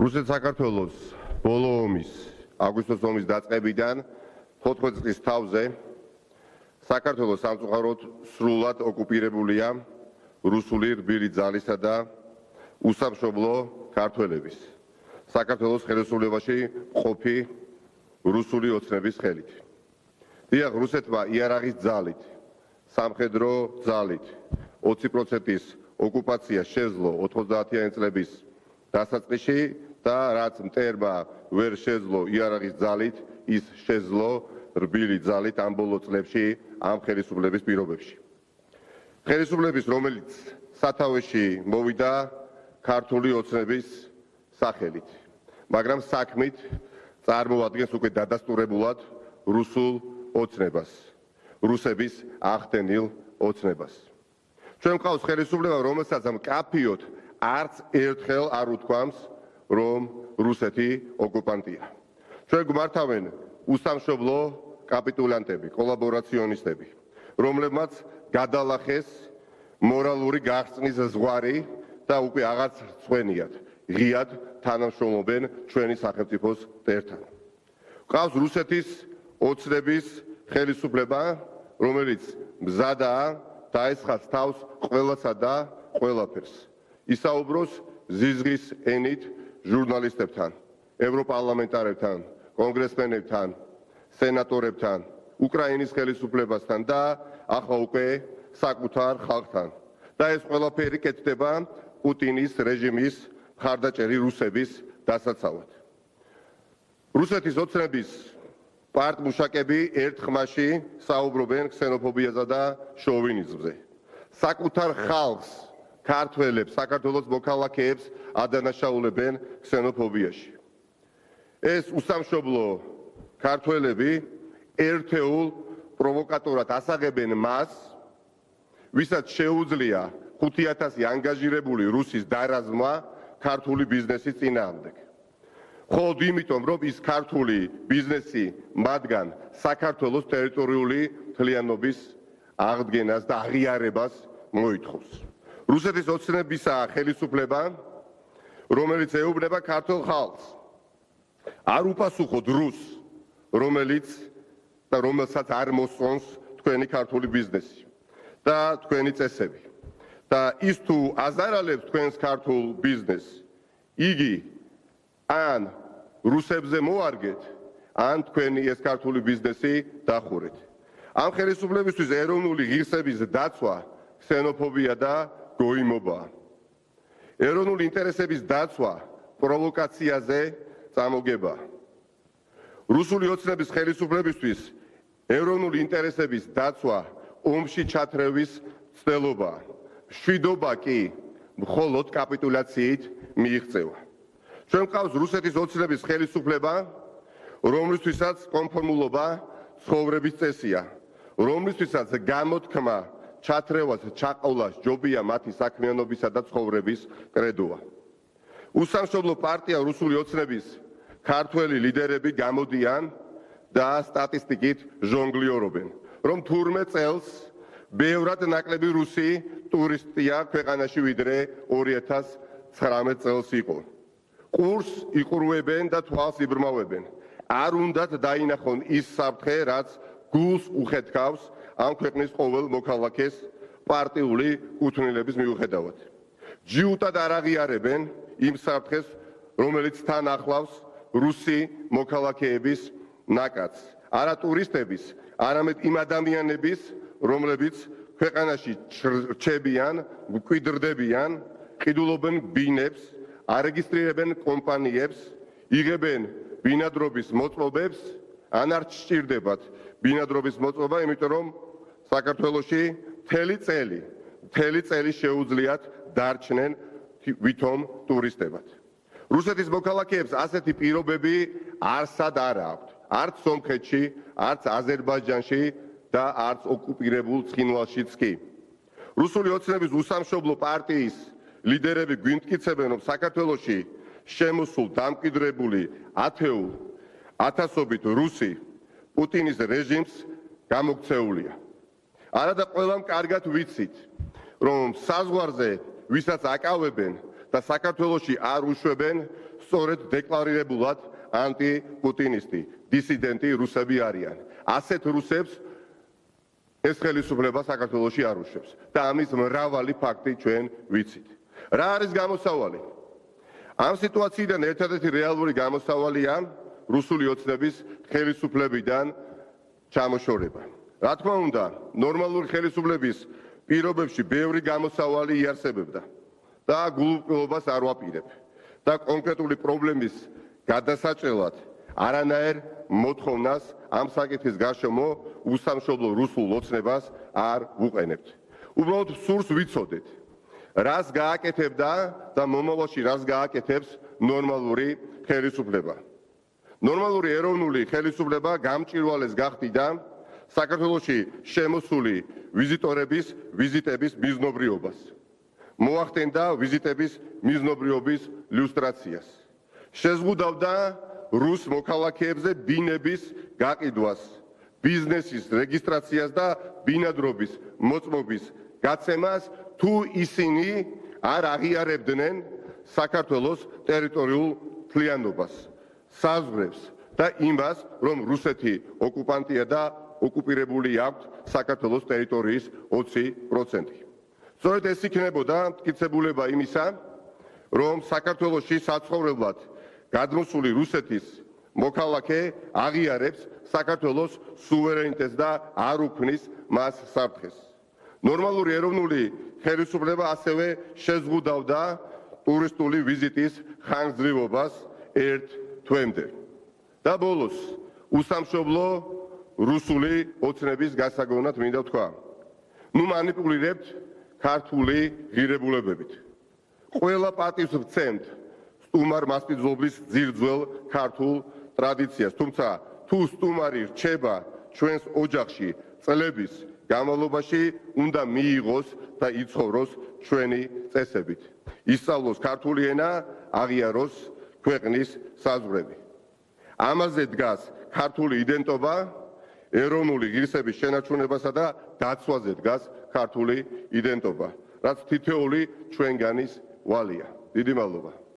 რუსეთ-საქართველოს ბოლო ომის, აგვისტოს ომის დაწყებიდან 14 წლის თავზე საქართველოს სამწუხაროდ სრულად ოკუპირებულია რუსული რბილი ძალისა და უსამშობლო ქართველების საქართველოს ხელისუფლებაში მყოფი რუსული ოცნების ხელით. დიახ, რუსეთმა იარაღის ძალით, სამხედრო ძალით 20%-ის ოკუპაცია შეძლო 90-იანი წლების დასაწყისში და რაც მტერმა ვერ შეძლო იარაღის ძალით, ის შეძლო რბილი ძალით ამ ბოლო წლებში ამ ხელისუფლების პირობებში. ხელისუფლების, რომელიც სათავეში მოვიდა ქართული ოცნების სახელით, მაგრამ საქმით წარმოადგენს უკვე დადასტურებულად რუსულ ოცნებას, რუსების ახდენილ ოცნებას. ჩვენ გვყავს ხელისუფლება, რომელსაც მკაფიოდ არც ერთხელ არ უთქვამს, რომ რუსეთი ოკუპანტია. ჩვენ გვმართავენ უსამშობლო კაპიტულანტები, კოლაბორაციონისტები, რომლებმაც გადალახეს მორალური გახსნის ზღვარი და უკვე აღარც წვენიათ, ღიად თანამშრომლობენ ჩვენი სახელმწიფოს მტერთან. გვყავს რუსეთის ოცნების ხელისუფლება, რომელიც მზადაა დაესხათ თავს ყველასა და ყველაფერს. ისაუბროს ზიზღის ენით ჟურნალისტებთან, ევროპარლამენტარებთან, კონგრესმენებთან, სენატორებთან, უკრაინის ხელისუფლებასთან და ახლა უკვე საკუთარ ხალხთან. და ეს ყველაფერი კეთდება პუტინის რეჟიმის მხარდაჭერი რუსების დასაცავად. რუსეთის ოცნების პარტმუშაკები ერთ ხმაში საუბრობენ ქსენოფობიაზე და შოვინიზმზე. საკუთარ ხალხს, ქართველებს, საქართველოს მოქალაქეებს ადანაშაულებენ ქსენოფობიაში. ეს უსამშობლო ქართველები ერთეულ პროვოკატორად ასაღებენ მას, ვისაც შეუძლია 5,000 ანგაჟირებული რუსის დარაზმა ქართული ბიზნესის წინააღმდეგ. მხოლოდ იმიტომ, რომ ის ქართული ბიზნესი მათგან საქართველოს ტერიტორიული მთლიანობის აღდგენას და აღიარებას მოითხოვს. რუსეთის ოცნებისა ხელისუფლება, რომელიც ეუბნება ქართულ ხალხს, არ უპასუხოთ რუსს, რომელსაც არ მოსწონს თქვენი ქართული ბიზნესი და თქვენი წესები. და ის თუ აზარალებს თქვენს ქართულ ბიზნესს, იგი ან რუსებზე მოარგეთ, ან თქვენი ეს ქართული ბიზნესი დახურეთ. ამ ხელისუფლებისთვის ეროვნული ღირსების დაცვა ქსენოფობია და გოიმობაა. ეროვნული ინტერესების დაცვა პროვოკაციაზე წამოგებაა. რუსული ოცნების ხელისუფლებისთვის ეროვნული ინტერესების დაცვა ომში ჩათრევის ცდილობაა. მშვიდობა კი მხოლოდ კაპიტულაციით მიიღწევა. ჩვენ გვყავს რუსეთის ოცნების ხელისუფლება, რომლისთვისაც კონფორმულობა ცხოვრების წესია, რომლისთვისაც გამოთქმა, ჩათრევას, ჩაყოლას ჯობია მათი საქმიანობისა და ცხოვრების კრედოა. უსამშობლო პარტია რუსული ოცნების ქართველი ლიდერები გამოდიან და სტატისტიკით ჟონგლიორობენ, რომ თურმე წელს ბევრად ნაკლები რუსი ტურისტია ქვეყანაში, ვიდრე 2019 წელს იყო. ყურს იყურვებენ და თვალს იბრმავებენ. არ უნდათ დაინახონ ის საფრთხე, რაც გულს უხეთქავს ამ ქვეყნის ყოველ მოქალაქეს პარტიული კუთვნილების მიუხედავად. ჯიუტად არ აღიარებენ იმ საფრთხეს, რომელიც თან ახლავს რუსი მოქალაქეების ნაკადს. არა ტურისტების, არამედ იმ ადამიანების, რომლებიც ქვეყანაში რჩებიან, მკვიდრდებიან, ყიდულობენ ბინებს, არეგისტრირებენ კომპანიებს, იღებენ ბინადრობის მოწყობებს, ან არ სჭირდებათ ბინადრობის მოწყობა, იმიტომ რომ საქართველოში მთელი წელი შეუძლიათ დარჩნენ ვითომ ტურისტებად. რუსეთის მოქალაქეებს ასეთი პირობები არსად არ აქვთ, არც სომხეთში, არც აზერბაიჯანში და არც ოკუპირებულ ცხინვალშიც კი. რუსული ოცნების უსამშობლო პარტიის ლიდერები გვიმტკიცებენ, რომ საქართველოში შემოსულ დამკვიდრებული ათეულ ათასობით რუსი პუტინის რეჟიმს გამოქცეულია. არადა ყველამ კარგად ვიცით, რომ საზღვარზე, ვისაც აკავებენ, და საქართველოში არ უშვებენ სწორედ დეკლარირებულად ანტიპუტინისტი, დისიდენტი რუსები არიან. ასეთ რუსებს ეს ხელისუფლება საქართველოში არ უშვებს და ამის მრავალი ფაქტი ჩვენ ვიცით. რა არის გამოსავალი? ამ სიტუაციიდან ერთადერთი რეალური გამოსავალია რუსული ოცნების ხელისუფლებიდან ჩამოშორება. რა თქმა უნდა, ნორმალური ხელისუფლების პირობებში ბევრი გამოსავალი იარსებებდა და გულუბრყვილობას არ ვაპირებ და კონკრეტული პრობლემის გადასაჭრელად არანაირ მოთხოვნას ამ საკითხის გარშემო უსამშობლო რუსულ ოცნებას არ ვუყენებთ. უბრალოდ სურს ვიცოდეთ, რას გააკეთებდა და მომავალში რას გააკეთებს ნორმალური ხელისუფლება. ნორმალური ეროვნული ხელისუფლება გამჭვირვალეს გახდიდა საქართველოში შემოსული ვიზიტორების ვიზიტების მიზნობრიობას. მოახდენდა ვიზიტების მიზნობრიობის ლიუსტრაციას. შეზღუდავდა რუს მოქალაქეებზე ბინების გაყიდვას, ბიზნესის რეგისტრაციას და ბინადრობის მოწმობის გაცემას, თუ ისინი არ აღიარებდნენ საქართველოს ტერიტორიულ მთლიანობას, საზღვრებს და იმას, რომ რუსეთი ოკუპანტია და ოკუპირებული აქვს საქართველოს ტერიტორიის 20%. სწორედ ეს იქნებოდა მტკიცებულება იმისა, რომ საქართველოში საცხოვრებლად გადმოსული რუსეთის მოქალაქე აღიარებს საქართველოს სუვერენიტეტს და არ უქმნის მას საფრთხეს. ნორმალური ეროვნული ხელისუფლება ასევე შეზღუდავდა ტურისტული ვიზიტის ხანგრძლივობას 1 თვემდე. და ბოლოს, უსამშობლო რუსული ოცნების გასაგონად მინდა ვთქვა. ნუ მანიპულირებთ ქართული ღირებულებებით. ყველა პატივს ვცემთ სტუმარ მასპინძლობის ძირძველ ქართულ ტრადიციას, თუმცა თუ სტუმარი რჩება ჩვენს ოჯახში წლების განმავლობაში, უნდა მიიღოს და იცხოვროს ჩვენი წესებით. ისწავლოს ქართული ენა, აღიაროს ქვეყნის საზღვრები. ამაზე დგას ქართული იდენტობა, ეროვნული ღირსების შენარჩუნებასა და დაცვაზე დგას ქართული იდენტობა, რაც თითოეული ჩვენგანის ვალია. დიდი მადლობა.